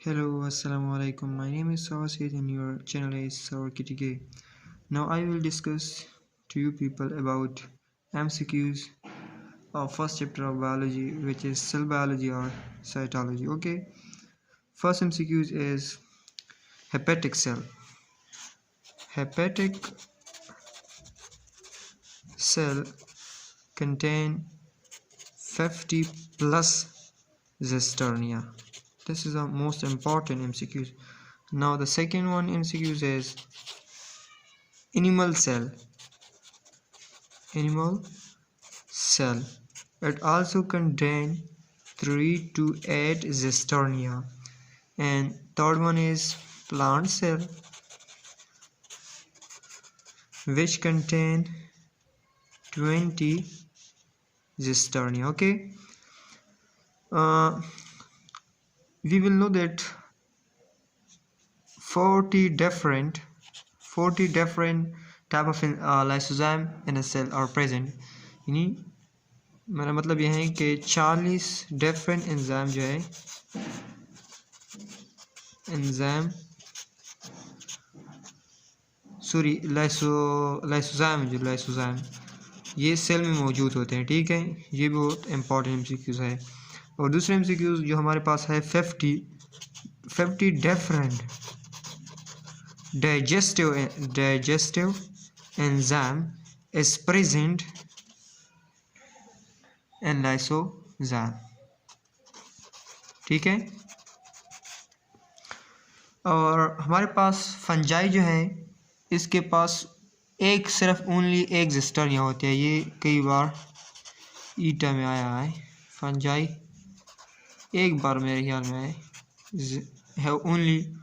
Hello, Assalamu alaikum. My name is Sawasid and your channel is Sawar KTK. Now I will discuss to you people about MCQs of first chapter of biology, which is cell biology or cytology. Okay, first MCQs is hepatic cell. Hepatic cell contain 50 plus Zesternia. This is the most important MCQs. Now the second one MCQs is animal cell. Animal cell. It also contains 3 to 8 Zesternia. And third one is plant cell, which contain 20 Zesternia. Okay. We will know that 40 different type of lysozyme in a cell are present. यानी मेरा मतलब यह है कि 40 different enzyme जो है lysozyme ये cell में मौजूद होते हैं। ठीक है, ये बहुत इंपॉर्टेंट एमसीक्यूज है। और दूसरे एमसीक्यूज जो हमारे पास है 50 different digestive enzyme is present in lysozyme। ठीक है, और हमारे पास फंजाई जो है इसके पास सिर्फ ओनली एक ज़ेस्टर्निया होती है। ये कई बार ईटा में आया है। फंजाई एक बार मेरे ख्याल में है only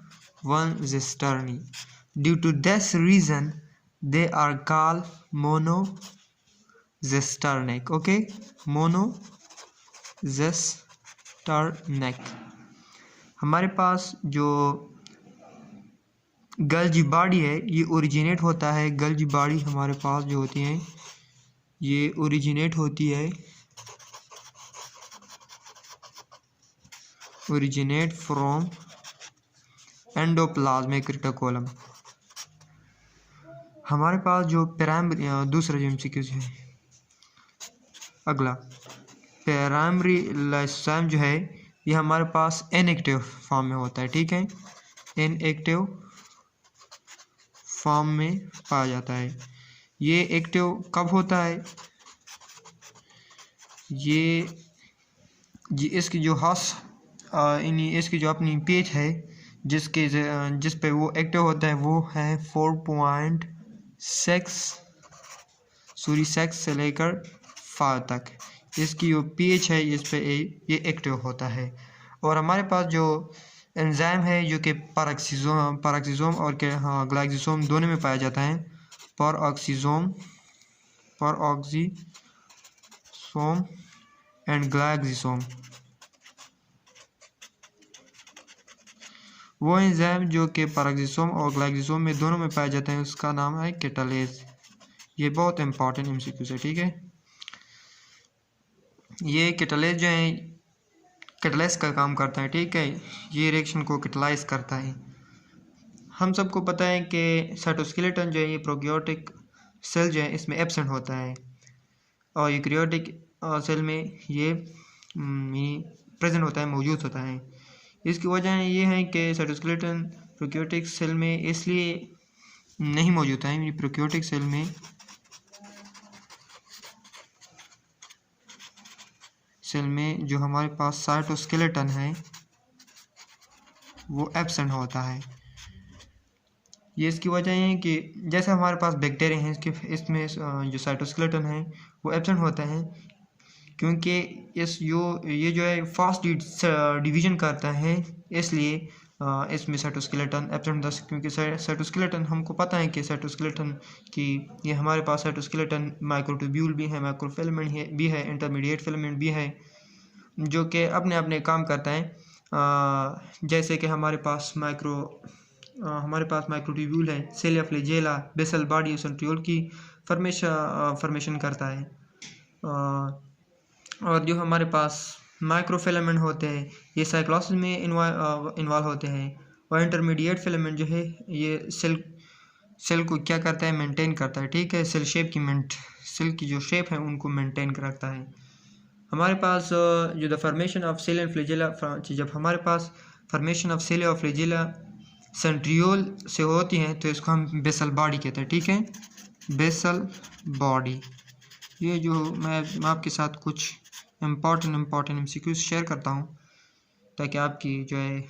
one Zesterni. Due to this reason, they are called monozesternic. Okay, monozesternic. हमारे पास जो गल्जी बॉडी है ये ओरिजिनेट होता है। गल्जी बॉडी हमारे पास जो होती हैं ये ओरिजिनेट होती है फ्रॉम एंडोप्लाज्मिक रेटिकुलम। हमारे पास जो दूसरा जो एमसीक्यूज है अगला प्राइमरी लाइसोजाइम जो है ये हमारे पास इनएक्टिव फॉर्म में होता है। ठीक है, इनएक्टिव फॉर्म में पाया जाता है। ये एक्टिव कब होता है? ये इसकी जो इसकी जो अपनी पेज है जिस पे वो एक्टिव होता है वो है 4.6 से लेकर 5 तक। इसकी जो पीएच है इस पे ये एक्टिव होता है। और हमारे पास जो एंजाइम है जो कि पैराक्सिसोम और ग्लाइक्सोसोम दोनों में पाया जाता है। पैराक्सिसोम एंड ग्लाइक्सोसोम। वो एंजाइम जो कि पैराक्सिसोम और ग्लाइक्सोसोम में दोनों में पाया जाता है उसका नाम है कैटालेज। ये बहुत इंपॉर्टेंट एमसीक्यू है। ठीक है, ये कैटालेज जो है कैटालाइज का काम करता है। ठीक है, ये रिएक्शन को कैटालाइज करता है। हम सबको पता है कि साइटोस्केलेटन जो है ये प्रोकैरियोटिक सेल जो है इसमें एब्सेंट होता है और यूकैरियोटिक सेल में ये प्रेजेंट होता है, मौजूद होता है। इसकी वजह ये है कि साइटोस्केलेटन प्रोकैरियोटिक सेल में इसलिए नहीं मौजूद है। प्रोकैरियोटिक सेल में जो हमारे पास साइटोस्केलेटन है वो एब्सेंट होता है। ये इसकी वजह है कि जैसे हमारे पास बैक्टीरिया हैं इसमें जो साइटोस्केलेटन है वो एब्सेंट होता है क्योंकि ये जो है फास्ट डिवीजन करता है, इसलिए इसमें साइटोस्केलेटन एब्सेंट होता है। क्योंकि साइटोस्केलेटन हमको पता है कि साइटोस्केलेटन की ये हमारे पास साइटोस्केलेटन माइक्रोट्यूब्यूल भी है, माइक्रोफिलामेंट भी है, इंटरमीडिएट फिलामेंट भी है जो कि अपने अपने काम करता है। जैसे कि हमारे पास माइक्रोट्यूब्यूल है, सेलिया फ्लैजेला बेसल बॉडी सेंट्रियोल की फॉर्मेशन करता है। और जो हमारे पास माइक्रोफिलामेंट होते हैं, ये साइटोसिस में इन्वॉल्व होते हैं। और इंटरमीडिएट फिलामेंट जो है ये सेल को क्या करता है, मेंटेन करता है, ठीक है। सेल की जो शेप है उनको मेंटेन रखता है। हमारे पास जो the formation of cell and flagella, जब हमारे पास फॉर्मेशन ऑफ सेल और फ्लैजेला सेंट्रियोल से होती हैं तो इसको हम बेसल बॉडी कहते हैं, ठीक है, बेसल बॉडी। ये जो मैं आपके साथ कुछ इम्पॉर्टेंट MCQs शेयर करता हूँ ताकि आपकी जो है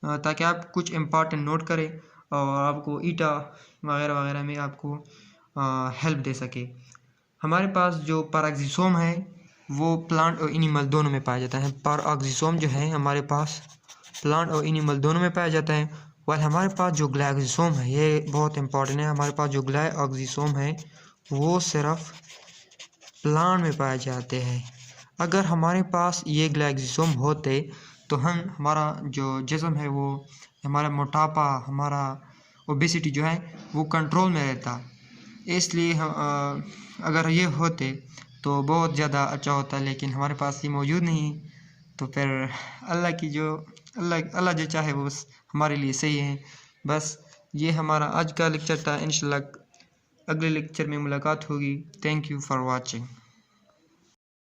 ताकि आप कुछ इम्पॉर्टेंट नोट करें और आपको ईटा वगैरह वगैरह में आपको हेल्प दे सके। हमारे पास जो पैराक्सिसोम है वो प्लांट और एनिमल दोनों में पाया जाता है। पैराक्सिसोम जो है हमारे पास प्लांट और एनिमल दोनों में पाया जाता है। और हमारे पास जो ग्लाइकोसोम है ये बहुत इंपॉर्टेंट है। हमारे पास जो ग्लाइकोसोम है वो सिर्फ प्लांट में पाए जाते हैं। अगर हमारे पास ये ग्लाइकोसोम होते तो हमारा जो जिस्म है वो हमारा मोटापा, हमारा ओबेसिटी जो है वो कंट्रोल में रहता। इसलिए अगर ये होते तो बहुत ज़्यादा अच्छा होता, लेकिन हमारे पास ये मौजूद नहीं। तो फिर अल्लाह जो चाहे वो बस हमारे लिए सही है। बस ये हमारा आज का लेक्चर था। इंशाल्लाह अगले लेक्चर में मुलाकात होगी। Thank you for watching.